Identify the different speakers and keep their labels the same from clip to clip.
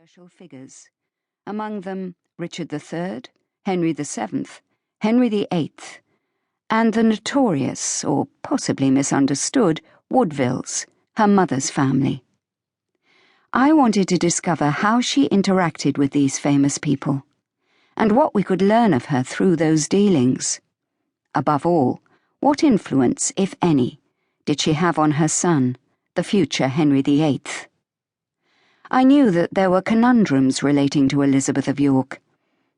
Speaker 1: controversial figures, among them Richard III, Henry VII, Henry VIII, and the notorious, or possibly misunderstood, Woodvilles, her mother's family. I wanted to discover how she interacted with these famous people, and what we could learn of her through those dealings. Above all, what influence, if any, did she have on her son, the future Henry VIII? I knew that there were conundrums relating to Elizabeth of York,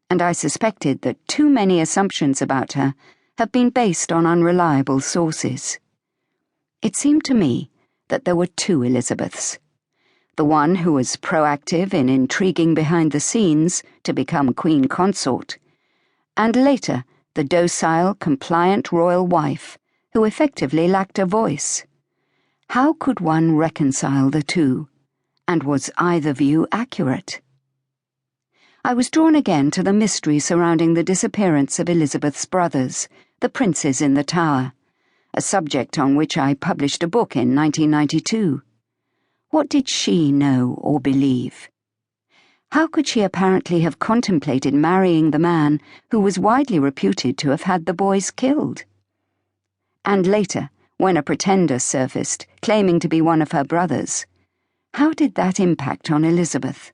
Speaker 1: and I suspected that too many assumptions about her have been based on unreliable sources. It seemed to me that there were two Elizabeths. The one who was proactive in intriguing behind the scenes to become Queen Consort, and later the docile, compliant royal wife who effectively lacked a voice. How could one reconcile the two, and was either view accurate? I was drawn again to the mystery surrounding the disappearance of Elizabeth's brothers, the princes in the Tower, a subject on which I published a book in 1992. What did she know or believe? How could she apparently have contemplated marrying the man who was widely reputed to have had the boys killed? And later, when a pretender surfaced, claiming to be one of her brothers, how did that impact on Elizabeth?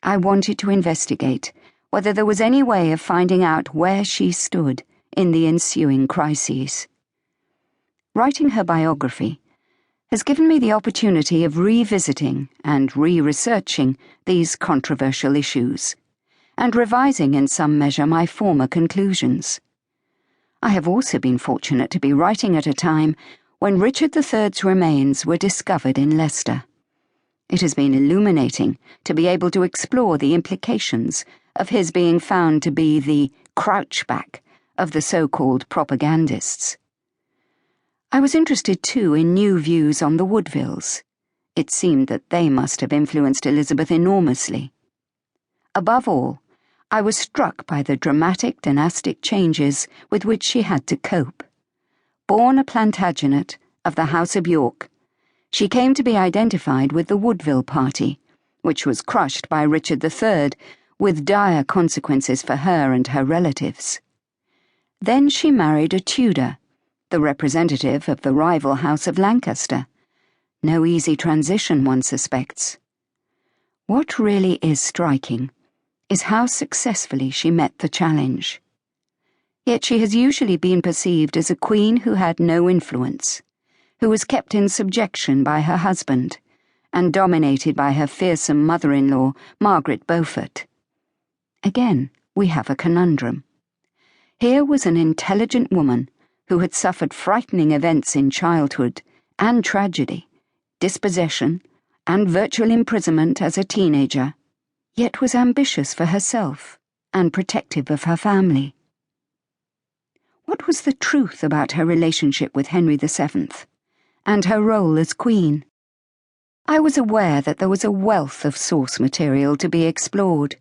Speaker 1: I wanted to investigate whether there was any way of finding out where she stood in the ensuing crises. Writing her biography has given me the opportunity of revisiting and re-researching these controversial issues, and revising in some measure my former conclusions. I have also been fortunate to be writing at a time when Richard III's remains were discovered in Leicester. It has been illuminating to be able to explore the implications of his being found to be the crouchback of the so-called propagandists. I was interested too in new views on the Woodvilles. It seemed that they must have influenced Elizabeth enormously. Above all, I was struck by the dramatic dynastic changes with which she had to cope. Born a Plantagenet of the House of York, she came to be identified with the Woodville party, which was crushed by Richard III, with dire consequences for her and her relatives. Then she married a Tudor, the representative of the rival House of Lancaster. No easy transition, one suspects. What really is striking is how successfully she met the challenge. Yet she has usually been perceived as a queen who had no influence, who was kept in subjection by her husband, and dominated by her fearsome mother-in-law, Margaret Beaufort. Again, we have a conundrum. Here was an intelligent woman who had suffered frightening events in childhood and tragedy, dispossession, and virtual imprisonment as a teenager, yet was ambitious for herself and protective of her family. What was the truth about her relationship with Henry VII, and her role as queen? I was aware that there was a wealth of source material to be explored.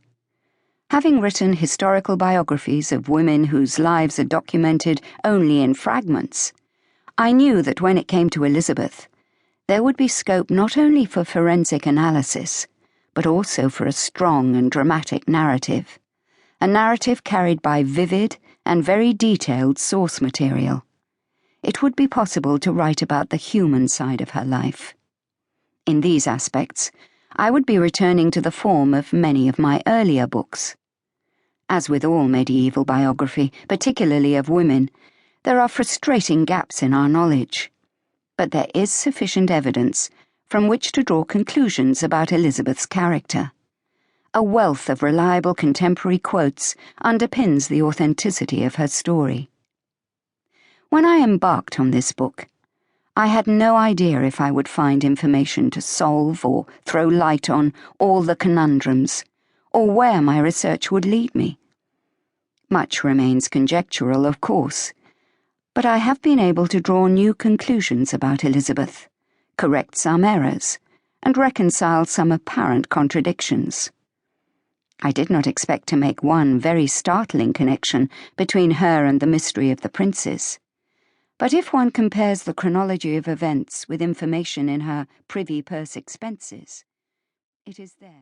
Speaker 1: Having written historical biographies of women whose lives are documented only in fragments, I knew that when it came to Elizabeth, there would be scope not only for forensic analysis, but also for a strong and dramatic narrative, a narrative carried by vivid and very detailed source material. It would be possible to write about the human side of her life. In these aspects, I would be returning to the form of many of my earlier books. As with all medieval biography, particularly of women, there are frustrating gaps in our knowledge, but there is sufficient evidence from which to draw conclusions about Elizabeth's character. A wealth of reliable contemporary quotes underpins the authenticity of her story. When I embarked on this book, I had no idea if I would find information to solve or throw light on all the conundrums, or where my research would lead me. Much remains conjectural, of course, but I have been able to draw new conclusions about Elizabeth, correct some errors, and reconcile some apparent contradictions. I did not expect to make one very startling connection between her and the mystery of the princes. But if one compares the chronology of events with information in her privy purse expenses, it is there.